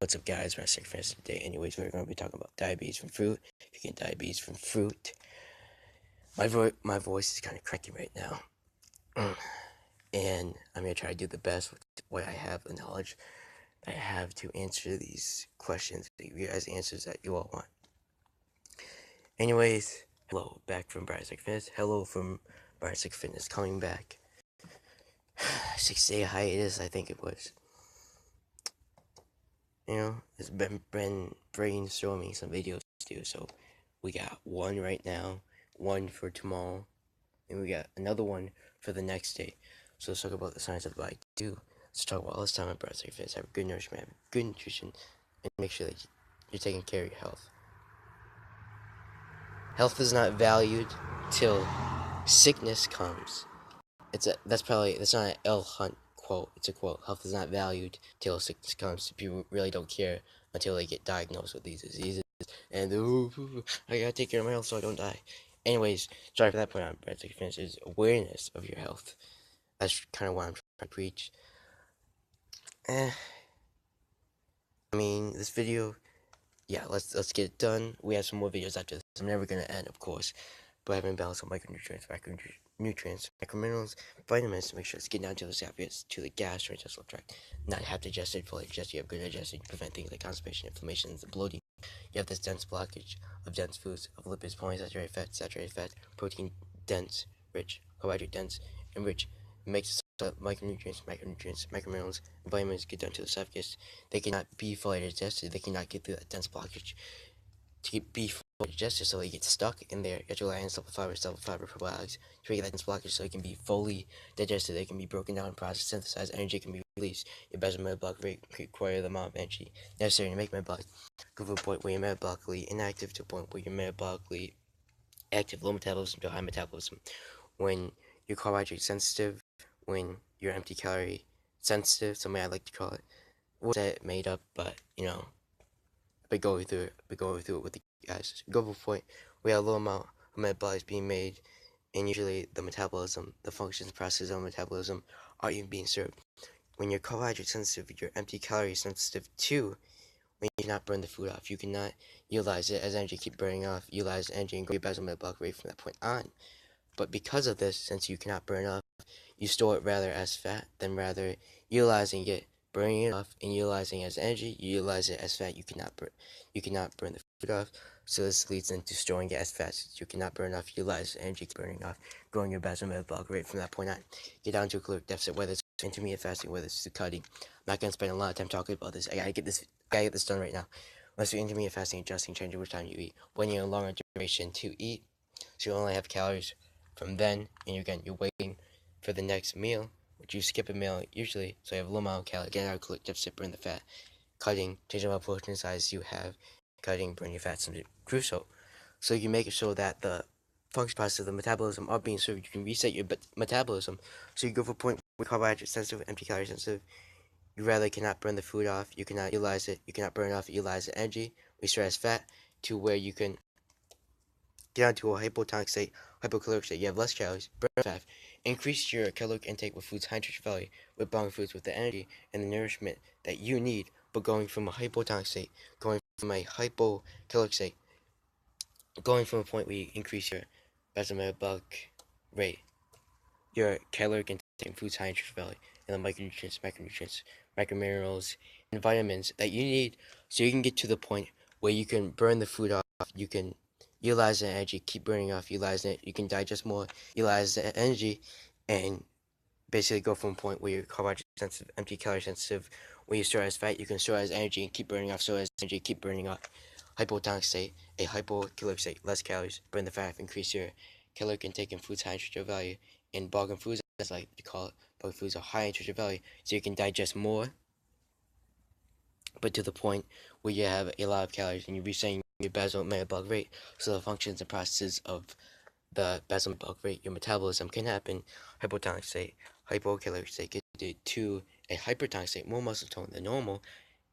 What's up, guys? My sick friends today. Anyways, we're going to be talking about diabetes from fruit. If you get diabetes from fruit, my voice is kind of cranky right now, and I'm gonna try to do the best with what I have, the knowledge I have to answer these questions, to give you guys answers that you all want. Anyways, hello, back from Sick Fitness. Hello from Sick Fitness, coming back. 6-day hiatus, I think it was. It's been brainstorming some videos to do, so we got one right now, one for tomorrow, and we got another one for the next day. So let's talk about the science of the body too. Let's talk about all this time at Sick Fitness. Have good nourishment, have good nutrition, and make sure that you're taking care of your health. Health is not valued till sickness comes. That's not an L. Hunt quote. It's a quote. Health is not valued till sickness comes. People really don't care until they get diagnosed with these diseases. And I gotta take care of my health so I don't die. Anyways, sorry for that point on Sick Fitness is awareness of your health. That's kind of what I'm trying to preach. This video, yeah, let's get it done. We have some more videos after this. I'm never gonna end, of course, but having balance of micronutrients, microminerals, vitamins to make sure it's getting down to the esophagus, to the gastrointestinal tract, not have digested, fully digested. You have good digestion, prevent things like constipation, inflammation, and bloating. You have this dense blockage of dense foods, of lipids, polyunsaturated fat, protein dense, rich, carbohydrate dense, and rich. It makes micronutrients, microminerals, and vitamins get down to the esophagus. They cannot be fully digested. They cannot get through that dense blockage to be fully digested, so they get stuck in there. You have to rely on simple fiber probiotics to get that dense blockage so it can be fully digested. They can be broken down, processed, synthesized, energy can be released. Your basal metabolic rate require the amount of energy necessary to make metabolic. Go from a point where you're metabolically inactive to a point where you're metabolically active, low metabolism to high metabolism. When you're carbohydrate sensitive, when you're empty calorie sensitive, something I like to call it. What's that made up, but I've been going through it with the guys. Go to a point where a low amount of metabolites being made, and usually the metabolism, the functions, processes of metabolism aren't even being served. When you're carbohydrate sensitive, you're empty calorie sensitive too. When you cannot burn the food off, you cannot utilize it as energy, keep burning off, utilize energy, and grow your basal metabolic rate from that point on. But because of this, since you cannot burn off, you store it rather as fat than rather utilizing it, burning it off, and utilizing it as energy. You utilize it as fat. You cannot burn the food off. So this leads into storing it as fat. Since you cannot burn off, utilize energy, burning off, growing your basal metabolic rate from that point on. Get down to a caloric deficit, whether it's intermittent fasting, whether it's cutting. I'm not gonna spend a lot of time talking about this. I gotta get this done right now. Unless you're intermittent fasting, adjusting, changing which time you eat, when you're in longer duration to eat, so you only have calories from then, and you're waiting for the next meal, which you skip a meal usually, so you have a low amount of calories. Get out of caloric deficit, burn the fat. Cutting, changing the protein size you have, cutting, burn your fats, and crucial. So you make it so that the function process of the metabolism are being served. You can reset your metabolism. So you go for a point where carbohydrate sensitive, empty calorie sensitive. You rather cannot burn the food off. You cannot utilize it. You cannot burn it off. Utilize the energy. We store as fat to where you can get onto a hypotonic state, hypocaloric state. You have less calories, burn fat, increase your caloric intake with foods high nutrition value, with balancing foods with the energy and the nourishment that you need, but going from a hypotonic state, going from a hypocaloric state, going from a point where you increase your basal metabolic rate, your caloric intake in foods high nutrition value, and the micronutrients, microminerals, and vitamins that you need so you can get to the point where you can burn the food off, you can utilize the energy, keep burning off, utilizing it, you can digest more, utilize the energy, and basically go from a point where you're carbohydrate sensitive, empty calorie sensitive, where you store as fat, you can store as energy and keep burning off, store as energy, keep burning off. Hypotonic state, a hypocaloric state, less calories, burn the fat, increase your caloric intake in foods high nutrition value, and bargain foods, as I like to call it, bargain foods are high nutrition value, so you can digest more, but to the point where you have a lot of calories and you're resetting your basal metabolic rate, so the functions and processes of the basal metabolic rate, your metabolism can happen. Hypotonic state, hypocaloric state, get to a hypertonic state, more muscle tone than normal,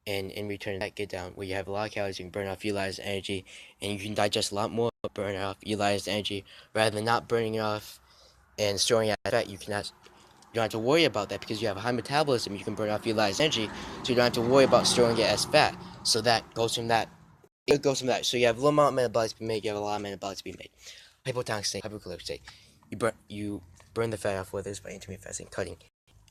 and in return that get down where you have a lot of calories, you can burn off, utilize energy, and you can digest a lot more, burn off, utilize energy, rather than not burning it off and storing it as fat. You cannot You don't have to worry about that because you have a high metabolism. You can burn off utilized energy, so you don't have to worry about storing it as fat. So that goes from that. It goes from that. So you have a little amount of metabolites to be made. You have a lot of metabolites to be made. Hypotonic state, hypocaloric state. You burn the fat off, whether it's by intermittent fasting, cutting,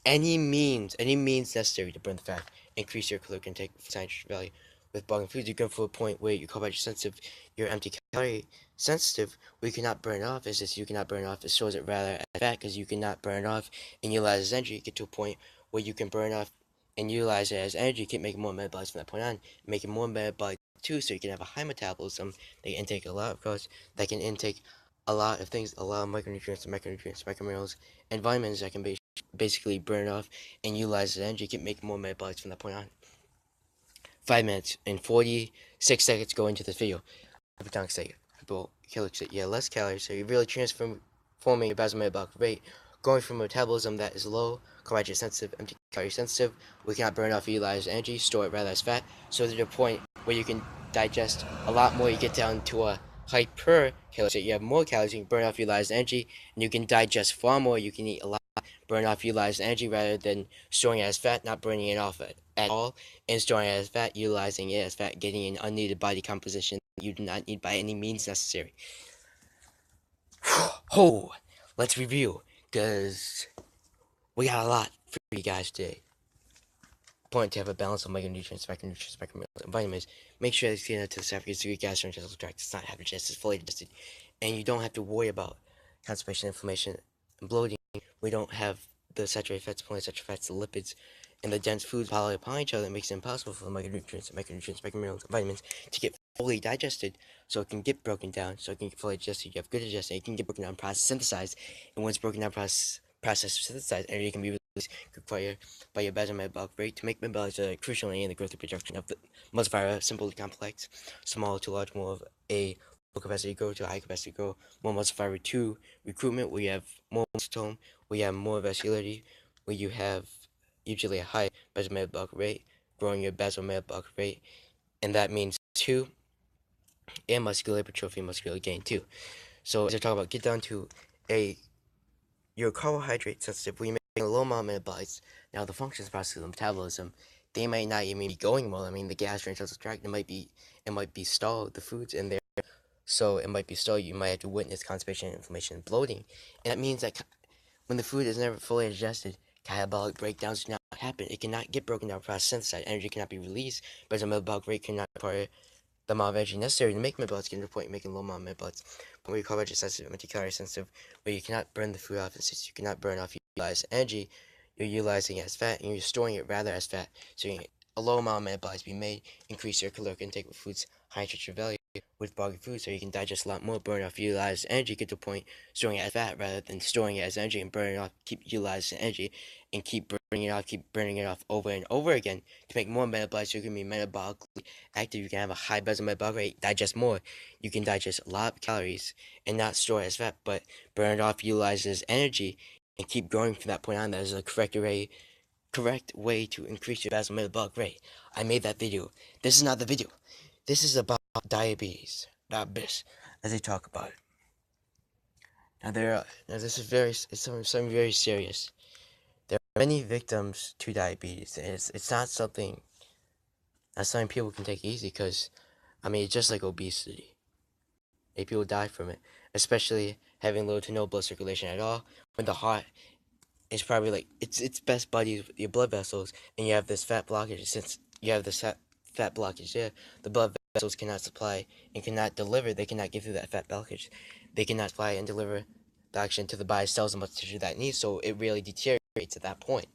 any means necessary to burn the fat, increase your caloric intake for scientific value. With bulking foods, you go for a point where you're carbohydrate sensitive, you're empty calorie sensitive, where you cannot burn it off. Is this you cannot burn it off? It stores it rather as fat because you cannot burn it off and utilize it as energy. You get to a point where you can burn off and utilize it as energy. You can make more metabolites from that point on, making more metabolites too, so you can have a high metabolism. They can intake a lot of carbs. They can intake a lot of things, a lot of micronutrients, microminerals, and vitamins that can basically burn off and utilize the energy. You can make more metabolites from that point on. 5 minutes and 46 seconds go into this video. Hypertonic state, hypocaloric state. Yeah, less calories, so you're really transforming your basal metabolic rate, going from a metabolism that is low, carbohydrate sensitive, empty calorie sensitive. We cannot burn off utilized energy, store it rather as fat. So to the point where you can digest a lot more, you get down to a hypercaloric state. You have more calories, you can burn off utilized energy, and you can digest far more. You can eat a lot, burn off utilized energy rather than storing it as fat, not burning it off at all, and storing it as fat, utilizing it as fat, getting an unneeded body composition you do not need by any means necessary. Oh, let's review, because we got a lot for you guys today. Important to have a balance of micronutrients, microminerals, and vitamins. Make sure that you get into the esophagus, your gastrointestinal tract does not have digested, it's fully digested, and you don't have to worry about constipation, inflammation, and bloating. We don't have the saturated fats, polyunsaturated fats, the lipids, and the dense foods piled upon each other that makes it impossible for the micronutrients, microminerals, and vitamins to get fully digested, so it can get broken down, so it can get fully digested. You have good digestion, it can get broken down, processed, synthesized, and once broken down, processed, synthesized, energy can be released by your basal metabolic rate to make metabolites that are crucial in the growth and production of the muscle fiber, simple to complex, small to large, more of a low capacity growth to a high capacity growth, more muscle fiber to recruitment, where you have more muscle tone, where you have more vascularity, where you have usually a high basal metabolic rate, growing your basal metabolic rate, and that means two, and muscular hypertrophy, muscular gain too. So as I talk about, get down to your carbohydrate sensitive, we make a low amount of metabolites. Now the functions, processes, and metabolism, they might not even be going well. I mean, the gastrointestinal tract, it might be stalled, the foods in there, so it might be stalled. You might have to witness constipation, inflammation, and bloating, and that means that when the food is never fully digested, catabolic breakdowns do not happen. It cannot get broken down, processed, synthesized. Energy cannot be released, but the metabolic rate cannot require the amount of energy necessary to make metabolites, getting to the point of making low amount of metabolites. Where you're carbohydrate sensitive, anti-calorie sensitive, where you cannot burn the food off, and since you cannot burn off utilized energy, you're utilizing it as fat, and you're storing it rather as fat. So you get a low amount of metabolites be made, increase your caloric intake with foods high nutrition value with bulky food, so you can digest a lot more, burn off utilized energy, get to a point storing it as fat rather than storing it as energy and burning it off, keep utilizing energy and keep burning it off over and over again to make more metabolites. So you can be metabolically active, you can have a high basal metabolic rate, digest more, you can digest a lot of calories and not store it as fat, but burn it off, utilize it as energy, and keep growing from that point on. That is a correct way to increase your basal metabolic rate. I made that video. This is not the video. This is about diabetes, diabetes, as they talk about it. Now this is something very serious. There are many victims to diabetes. It's not something people can take easy, because I mean, it's just like obesity. People die from it, especially having little to no blood circulation at all. When the heart is probably like it's best buddies with your blood vessels, and you have this fat blockage. Since you have this fat blockage there, the blood vessels cannot supply and cannot deliver. They cannot give you that fat blockage. They cannot supply and deliver the oxygen to the body cells and much tissue that it needs. So it really deteriorates at that point.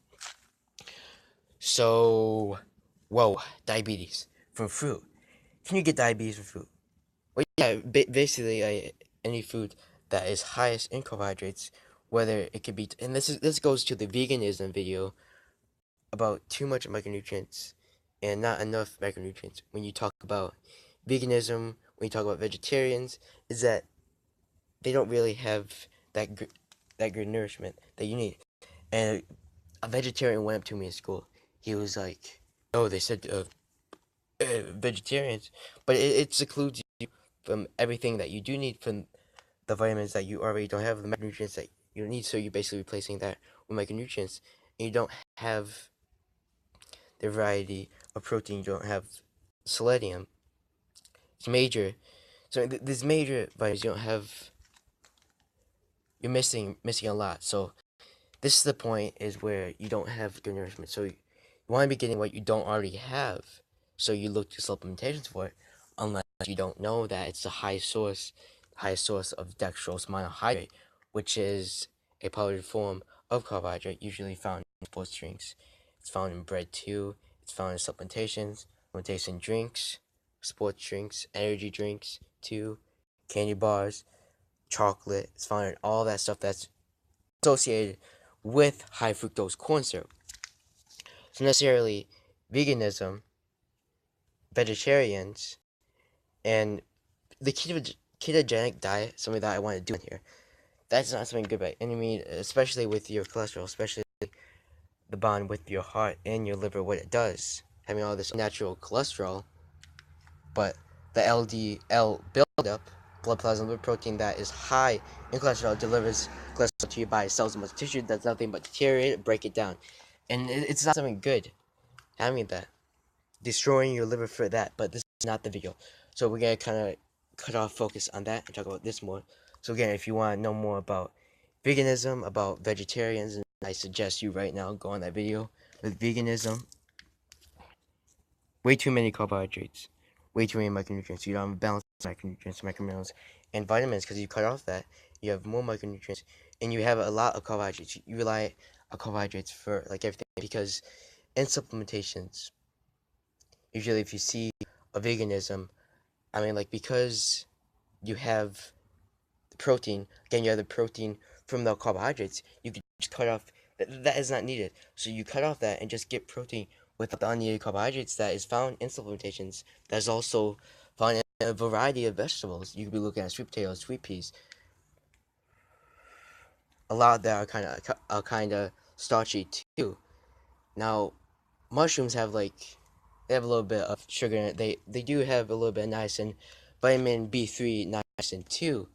So, whoa, diabetes from fruit. Can you get diabetes from fruit? Well, yeah, basically any food that is highest in carbohydrates, whether it could be, and this goes to the veganism video about too much micronutrients and not enough micronutrients. When you talk about veganism, when you talk about vegetarians, is that they don't really have that good nourishment that you need. And a vegetarian went up to me in school. He was like, "Oh, they said vegetarians, but it secludes you from everything that you do need, from the vitamins that you already don't have, the macronutrients that You don't need, so you're basically replacing that with micronutrients. And you don't have the variety of protein. You don't have selenium. It's major. So there's major vitamins you don't have. You're missing a lot. So this is the point is where you don't have good nourishment. So you want to be getting what you don't already have. So you look to supplementations for it, unless you don't know that it's the highest source of dextrose monohydrate, which is a powdered form of carbohydrate usually found in sports drinks. It's found in bread too. It's found in supplementation drinks, sports drinks, energy drinks too, candy bars, chocolate. It's found in all that stuff that's associated with high fructose corn syrup. So necessarily, veganism, vegetarians, and the ketogenic diet, something that I want to do in here, that's not something good by any means, especially with your cholesterol, especially the bond with your heart and your liver, what it does, having all this natural cholesterol, but the LDL buildup, blood plasma liver protein that is high in cholesterol, delivers cholesterol to your body cells and muscle tissue, does nothing but deteriorate it, break it down. And it's not something good having that. Destroying your liver for that, but this is not the video. So we're gonna kind of cut off focus on that and talk about this more. So again, if you want to know more about veganism, about vegetarians, and I suggest you right now go on that video. With veganism, way too many carbohydrates, way too many micronutrients. You don't have a balance of macronutrients, microminerals, and vitamins because you cut off that. You have more micronutrients, and you have a lot of carbohydrates. You rely on carbohydrates for like everything because in supplementations, usually if you see a veganism, I mean like because you have the protein, again you have the protein from the carbohydrates, you could just cut off that is not needed. So you cut off that and just get protein without the unneeded carbohydrates that is found in supplementations. That is also found in a variety of vegetables. You could be looking at sweet potatoes, sweet peas. A lot that are kind of starchy too. Now, mushrooms have like they have a little bit of sugar in it. They do have a little bit of niacin, vitamin B3, niacin too,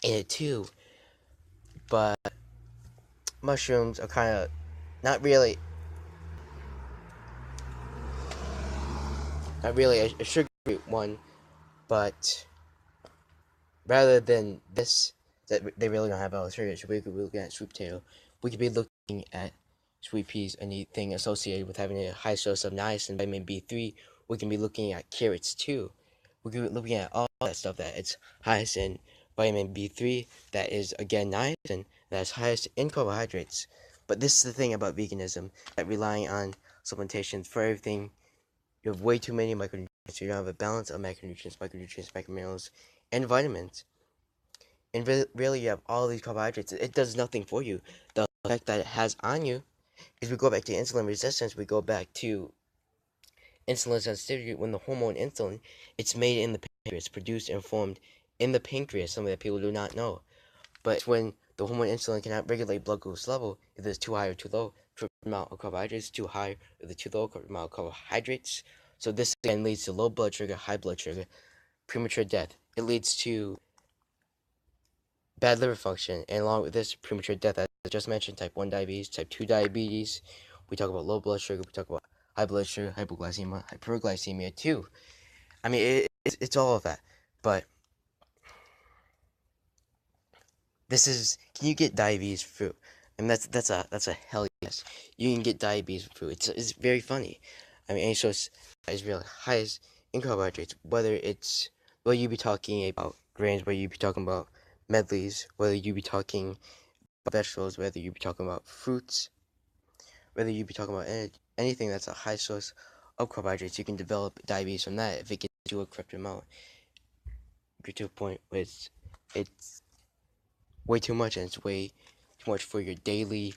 in it too. But mushrooms are kind of not really a sugary one, but rather than this, that they really don't have all the sugar. So we could be looking at sweet potato. We could be looking at sweet peas, anything associated with having a high source of niacin, vitamin B3. We can be looking at carrots too. We could be looking at all that stuff that it's highest in vitamin B3, that is again niacin, that's highest in carbohydrates. But this is the thing about veganism, that relying on supplementations for everything, you have way too many micronutrients. So you don't have a balance of macronutrients, microminerals, and vitamins. And really, you have all these carbohydrates. It does nothing for you. The effect that it has on you is we go back to insulin resistance. We go back to insulin sensitivity. When the hormone insulin, it's made in the pancreas, produced and formed in the pancreas. Something that people do not know. But it's when the hormone insulin cannot regulate blood glucose level, if it's too high or too low, for amount of carbohydrates, too high or the too low amount of carbohydrates. So this again leads to low blood sugar, high blood sugar, premature death. It leads to bad liver function, and along with this, premature death, as I just mentioned, type 1 diabetes, type 2 diabetes. We talk about low blood sugar, we talk about high blood sugar, hypoglycemia, hyperglycemia too. I mean, it's all of that. But this is, can you get diabetes from fruit? And that's a hell yes. You can get diabetes from fruit. It's very funny. I mean, any source that is really highest in carbohydrates, whether you be talking about grains, whether you be talking about medleys, whether you be talking about vegetables, whether you be talking about fruits, whether you be talking about anything that's a high source of carbohydrates, you can develop diabetes from that if it gets to a correct amount. Get to a point where it's way too much, and it's way too much for your daily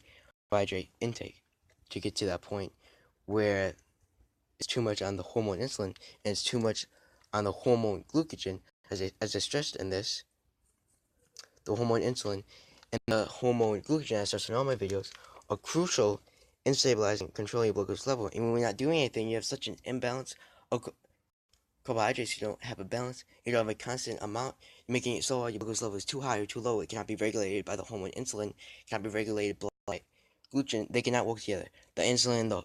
carbohydrate intake to get to that point where it's too much on the hormone insulin and it's too much on the hormone glucagon. As I stressed in this, the hormone insulin and the hormone glucagon, as I stressed in all my videos, are crucial in stabilizing, controlling your blood glucose level. And when we're not doing anything, you have such an imbalance of carbohydrates, you don't have a balance, you don't have a constant amount, you're making it so your glucose level is too high or too low. It cannot be regulated by the hormone insulin, it cannot be regulated by gluten. They cannot work together. The insulin, the